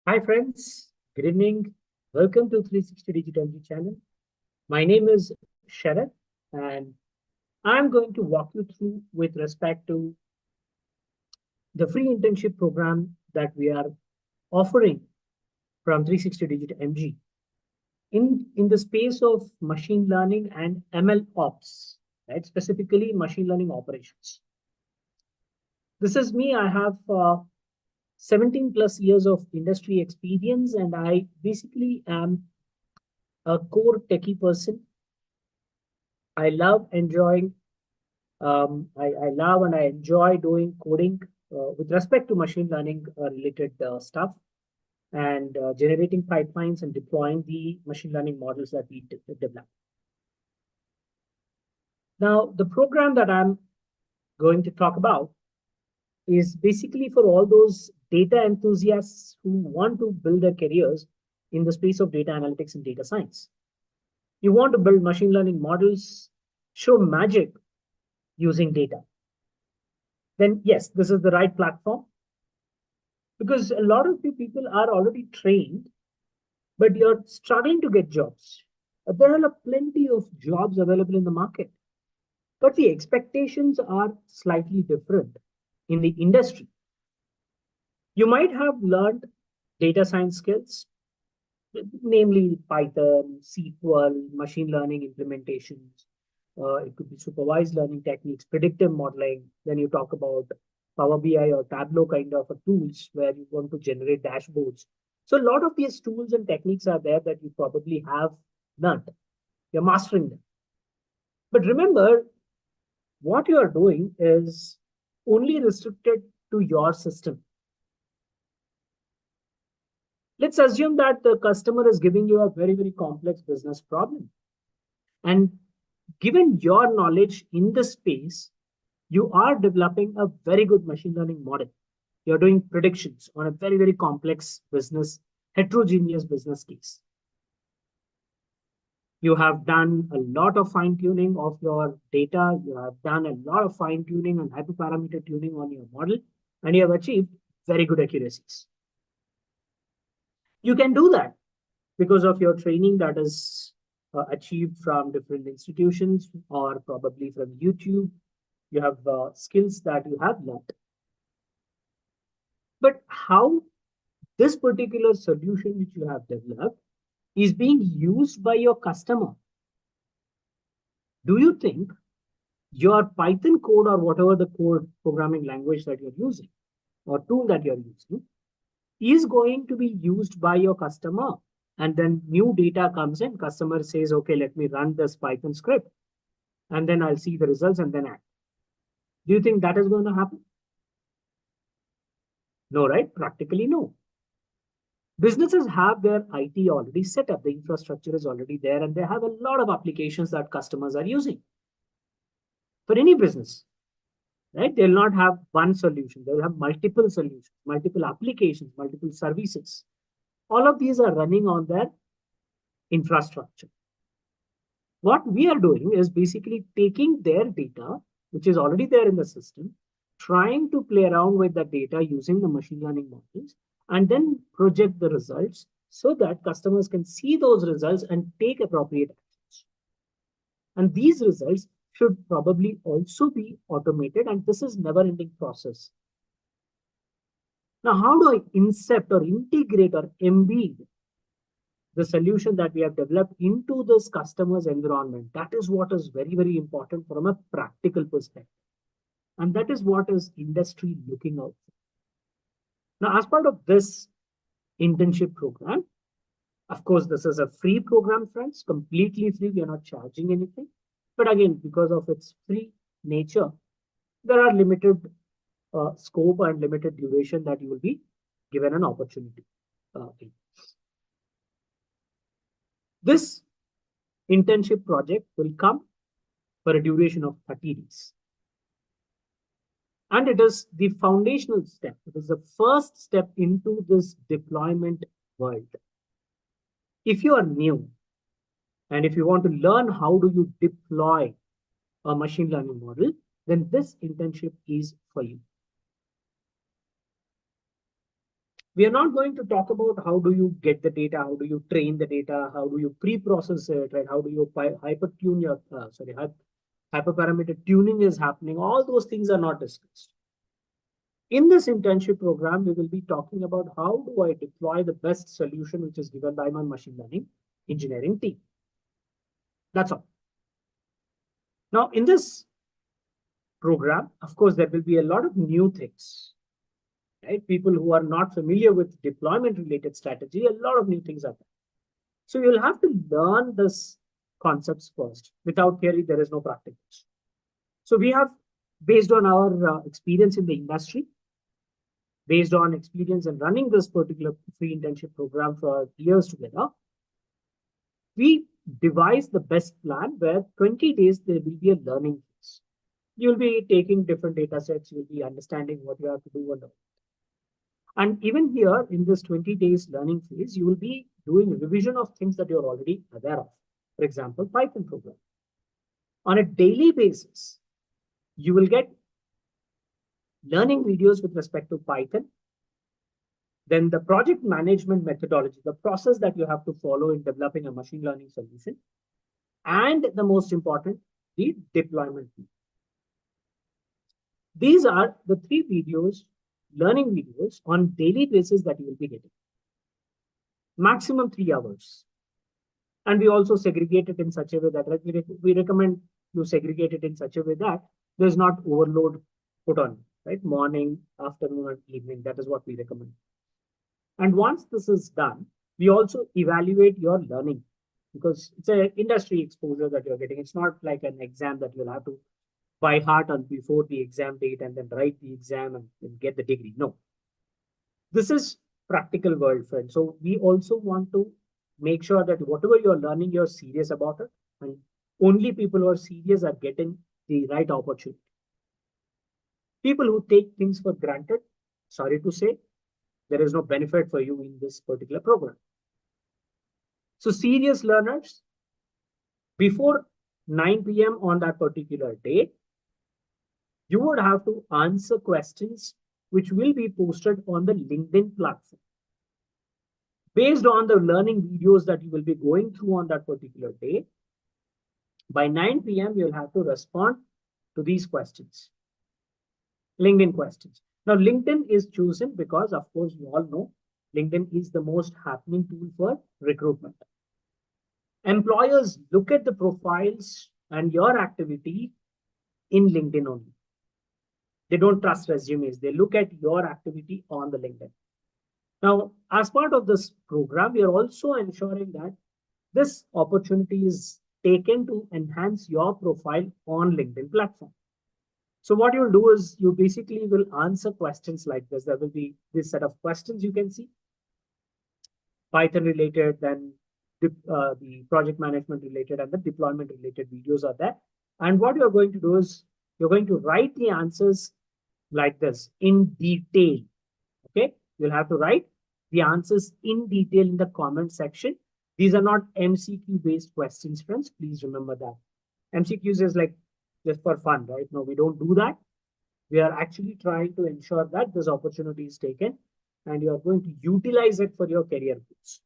Hi friends, good evening. Welcome to 360DigiTMG channel. My name is Sharad and I'm going to walk you through with respect to the free internship program that we are offering from 360DigiTMG in the space of machine learning and ML ops, right? Specifically machine learning operations. This is me. I have 17 plus years of industry experience and I basically am a core techie person. I love enjoying, I love and I enjoy doing coding with respect to machine learning related stuff and generating pipelines and deploying the machine learning models that we develop. Now, the program that I'm going to talk about is basically for all those data enthusiasts who want to build their careers in the space of data analytics and data science. You want to build machine learning models, show magic using data. Then yes, this is the right platform because a lot of you people are already trained, but you're struggling to get jobs. There are plenty of jobs available in the market, but the expectations are slightly different in the industry. You might have learned data science skills, namely Python, SQL, machine learning implementations. It could be supervised learning techniques, predictive modeling. Then you talk about Power BI or Tableau kind of tools where you want to generate dashboards. So a lot of these tools and techniques are there that you probably have learned. You're mastering them. But remember, what you are doing is only restricted to your system. Let's assume that the customer is giving you a very, very complex business problem. And given your knowledge in the space, you are developing a very good machine learning model. You're doing predictions on a very, very complex business, heterogeneous business case. You have done a lot of fine tuning of your data. You have done a lot of fine tuning and hyperparameter tuning on your model, and you have achieved very good accuracies. You can do that because of your training that is achieved from different institutions or probably from YouTube. You have skills that you have learned. But how this particular solution which you have developed is being used by your customer? Do you think your Python code or whatever the code programming language that you're using or tool that you're using is going to be used by your customer? And then new data comes in, customer says, okay, let me run this Python script and then I'll see the results and then act. Do you think that is going to happen? No, right? Practically no. Businesses have their IT already set up. The infrastructure is already there and they have a lot of applications that customers are using. For any business, right? They'll not have one solution. They'll have multiple solutions, multiple applications, multiple services. All of these are running on their infrastructure. What we are doing is basically taking their data, which is already there in the system, trying to play around with the data using the machine learning models, and then project the results so that customers can see those results and take appropriate actions. And these results should probably also be automated, and this is never-ending process. Now, how do I incept or integrate or embed the solution that we have developed into this customer's environment? That is what is very, very important from a practical perspective. And that is what is industry looking out for. Now, as part of this internship program, of course, this is a free program, friends, completely free. We are not charging anything. But again, because of its free nature, there are limited scope and limited duration that you will be given an opportunity. This internship project will come for a duration of 30 days. And it is the foundational step. It is the first step into this deployment world. If you are new and if you want to learn how do you deploy a machine learning model, then this internship is for you. We are not going to talk about how do you get the data, how do you train the data, how do you pre-process it, right? How do you hyper-tune your, hyperparameter tuning is happening. All those things are not discussed. In this internship program, we will be talking about how do I deploy the best solution which is given by my machine learning engineering team. That's all. Now, in this program, of course, there will be a lot of new things, right? People who are not familiar with deployment related strategy, a lot of new things are there. So you'll have to learn this concepts first. Without theory, there is no practice. So we have, based on our experience in the industry, based on experience in running this particular free internship program for years together, we devised the best plan where 20 days there will be a learning phase. You'll be taking different data sets, you'll be understanding what you have to do. And even here in this 20 days learning phase, you will be doing revision of things that you're already aware of. For example, Python program. On a daily basis, you will get learning videos with respect to Python, then the project management methodology, the process that you have to follow in developing a machine learning solution, and the most important, the deployment. These are the 3 videos, learning videos on daily basis that you will be getting. Maximum 3 hours. And we also segregate it in such a way that we recommend you segregate it in such a way that there's not overload put on, right? Morning, afternoon, and evening. That is what we recommend. And once this is done, we also evaluate your learning because it's an industry exposure that you're getting. It's not like an exam that you'll have to by heart on before the exam date and then write the exam and get the degree. No. This is practical world, friends. So we also want to make sure that whatever you're learning, you're serious about it. And only people who are serious are getting the right opportunity. People who take things for granted, sorry to say, there is no benefit for you in this particular program. So serious learners, before 9 p.m. on that particular day, you would have to answer questions which will be posted on the LinkedIn platform. Based on the learning videos that you will be going through on that particular day, by 9 p.m., you'll have to respond to these questions, LinkedIn questions. Now, LinkedIn is chosen because, of course, you all know LinkedIn is the most happening tool for recruitment. Employers look at the profiles and your activity in LinkedIn only. They don't trust resumes. They look at your activity on the LinkedIn. Now, as part of this program, we are also ensuring that this opportunity is taken to enhance your profile on LinkedIn platform. So what you'll do is you basically will answer questions like this. There will be this set of questions you can see, Python related, then the project management related and the deployment related videos are there. And what you're going to do is you're going to write the answers like this in detail. Okay, you'll have to write the answers in detail in the comment section. These are not MCQ based questions, friends. Please remember that. MCQs is like just for fun, right? No, we don't do that. We are actually trying to ensure that this opportunity is taken and you are going to utilize it for your career goals.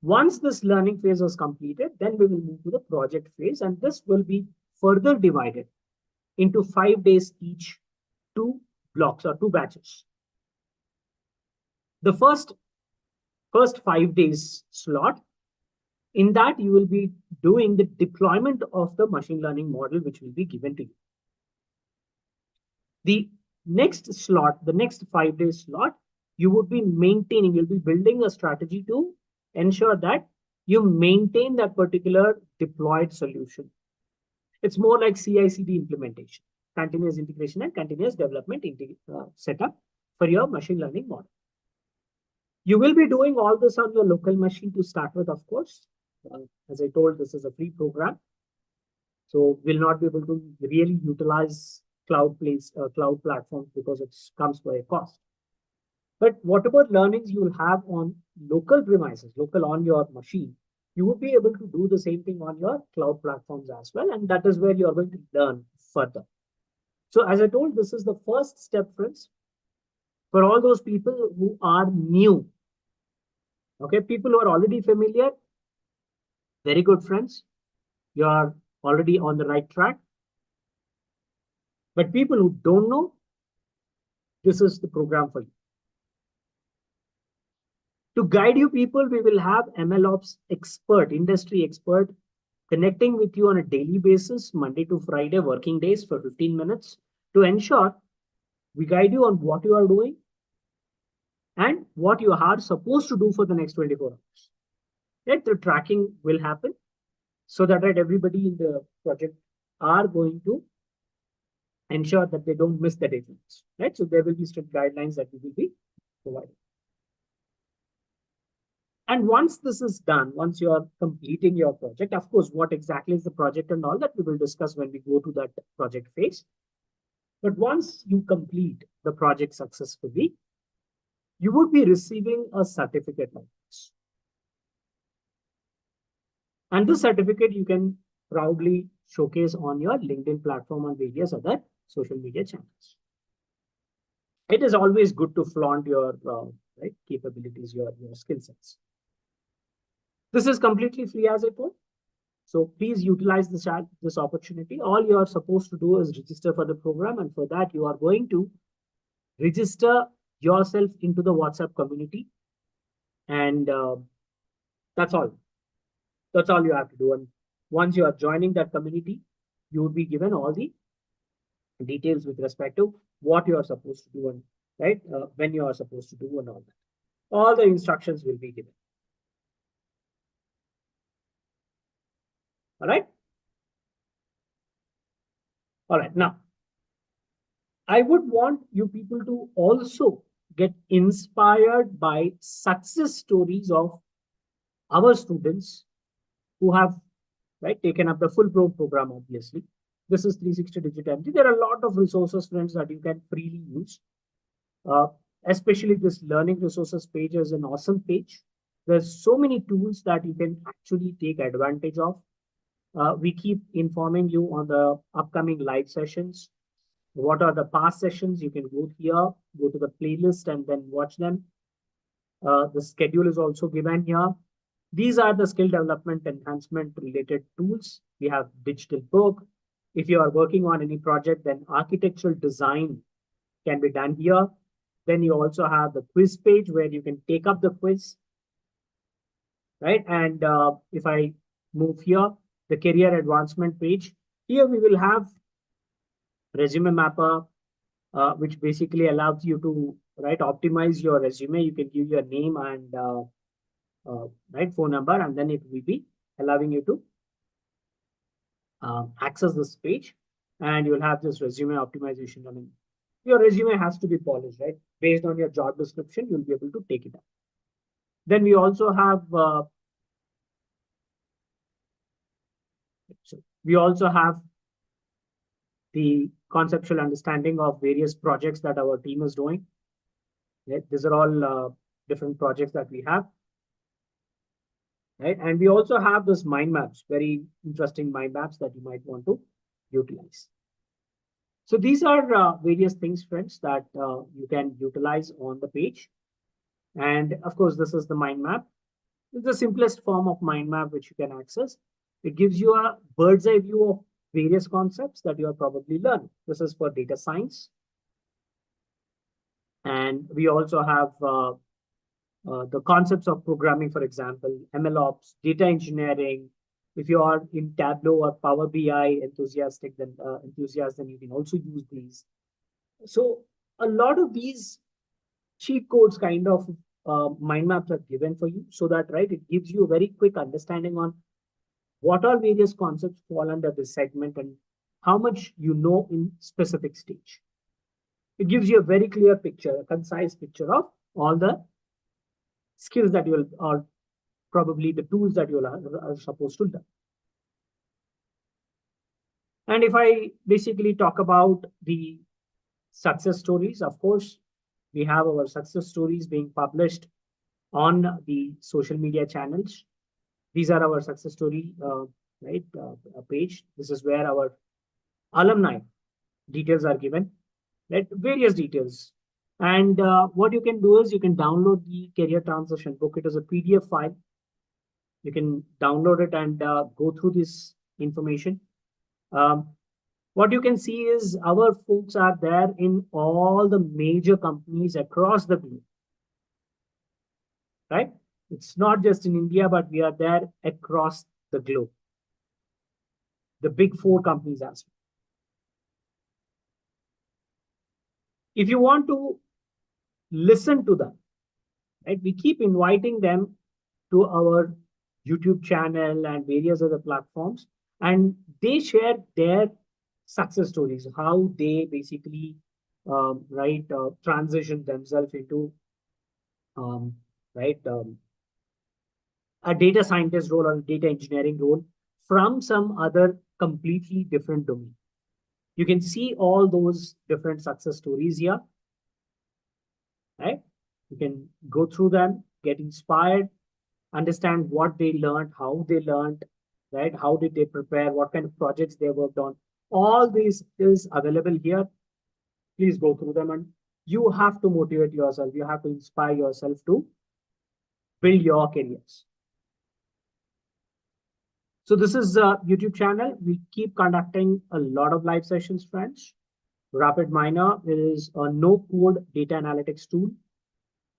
Once this learning phase was completed, then we will move to the project phase, and this will be further divided into 5 days each, 2 blocks or 2 batches. The first 5 days slot, in that you will be doing the deployment of the machine learning model, which will be given to you. The next slot, the next 5 days slot, you would be maintaining, you'll be building a strategy to ensure that you maintain that particular deployed solution. It's more like CI/CD implementation, continuous integration and continuous development setup for your machine learning model. You will be doing all this on your local machine to start with, of course. As I told, this is a free program. So we'll not be able to really utilize cloud platforms because it comes by a cost. But whatever learnings you will have on local premises, local on your machine, you will be able to do the same thing on your cloud platforms as well. And that is where you are going to learn further. So as I told, this is the first step, friends. For all those people who are new, okay, people who are already familiar, very good friends, you are already on the right track. But people who don't know, this is the program for you. To guide you people, we will have MLOps expert, industry expert, connecting with you on a daily basis, Monday to Friday, working days for 15 minutes to ensure we guide you on what you are doing and what you are supposed to do for the next 24 hours. Right? The tracking will happen so that right, everybody in the project are going to ensure that they don't miss the deadlines. Right? So there will be strict guidelines that we will be providing. And once this is done, once you are completing your project, of course, what exactly is the project and all that we will discuss when we go to that project phase. But once you complete the project successfully, you would be receiving a certificate like this. And this certificate you can proudly showcase on your LinkedIn platform and various other social media channels. It is always good to flaunt your right, capabilities, your skill sets. This is completely free as I told. So please utilize this opportunity. All you are supposed to do is register for the program. And for that, you are going to register yourself into the WhatsApp community. And that's all. That's all you have to do. And once you are joining that community, you will be given all the details with respect to what you are supposed to do and right when you are supposed to do and all that. All the instructions will be given. All right. All right. Now, I would want you people to also get inspired by success stories of our students who have right taken up the full program. Obviously, this is 360DigiTMG. There are a lot of resources, friends, that you can freely use. Especially this learning resources page is an awesome page. There's so many tools that you can actually take advantage of. We keep informing you on the upcoming live sessions. What are the past sessions? You can go here, go to the playlist and then watch them. The schedule is also given here. These are the skill development enhancement related tools. We have digital book. If you are working on any project, then architectural design can be done here. Then you also have the quiz page where you can take up the quiz. Right. And if I move here, the career advancement page, here we will have resume mapper, which basically allows you to right optimize your resume. You can give your name and right phone number, and then it will be allowing you to access this page, and you'll have this resume optimization. I mean, your resume has to be polished, right? Based on your job description, you'll be able to take it up. Then we also have the conceptual understanding of various projects that our team is doing. Right? These are all different projects that we have. Right? And we also have this mind maps, very interesting mind maps that you might want to utilize. So these are various things, friends, that you can utilize on the page. And of course, this is the mind map. It's the simplest form of mind map which you can access. It gives you a bird's eye view of various concepts that you are probably learning. This is for data science. And we also have the concepts of programming, for example, MLOps, data engineering. If you are in Tableau or Power BI enthusiast, then you can also use these. So a lot of these cheat codes kind of mind maps are given for you so that, right, it gives you a very quick understanding on what all various concepts fall under this segment and how much you know in specific stage. It gives you a very clear picture, a concise picture of all the skills that you will, or probably the tools that you are supposed to learn. And if I basically talk about the success stories, of course, we have our success stories being published on the social media channels. These are our success story page. This is where our alumni details are given, right? Various details. And what you can do is you can download the career transition book. It is a PDF file. You can download it and go through this information. Um, what you can see is our folks are there in all the major companies across the globe, right? It's not just in India, but we are there across the globe, the big four companies as well. If you want to listen to them, right, we keep inviting them to our YouTube channel and various other platforms, and they share their success stories, how they basically transition themselves into um, right a data scientist role or a data engineering role from some other completely different domain. You can see all those different success stories here, right? You can go through them, get inspired, understand what they learned, how they learned, right? How did they prepare, what kind of projects they worked on. All this is available here. Please go through them, and you have to motivate yourself. You have to inspire yourself to build your careers. So this is a YouTube channel. We keep conducting a lot of live sessions, friends. Rapid Miner is a no-code data analytics tool.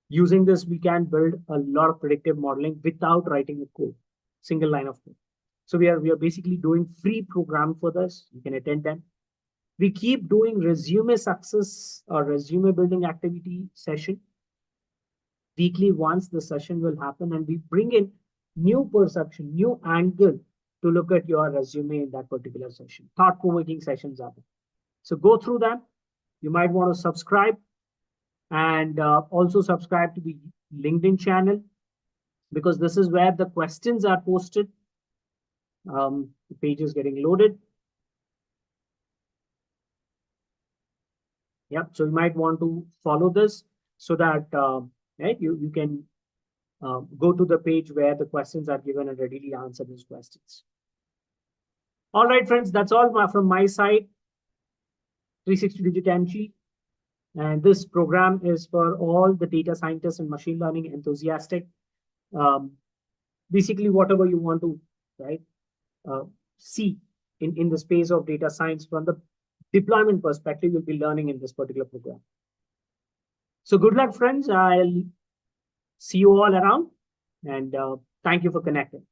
Using this, we can build a lot of predictive modeling without writing a code, single line of code. So we are basically doing free program for this. You can attend them. We keep doing resume success or resume building activity session. Weekly once the session will happen, and we bring in new perception, new angle to look at your resume in that particular session. Thought-provoking sessions are there. So go through them. You might want to subscribe, and also subscribe to the LinkedIn channel, because this is where the questions are posted. The page is getting loaded. Yep. So you might want to follow this so that right, you can go to the page where the questions are given and readily answer those questions. All right, friends, that's all from my side. 360DigiTMG. And this program is for all the data scientists and machine learning enthusiastic. Um, Basically, whatever you want to, right, uh, see in the space of data science from the deployment perspective, you'll be learning in this particular program. So good luck, friends. I'll see you all around, and thank you for connecting.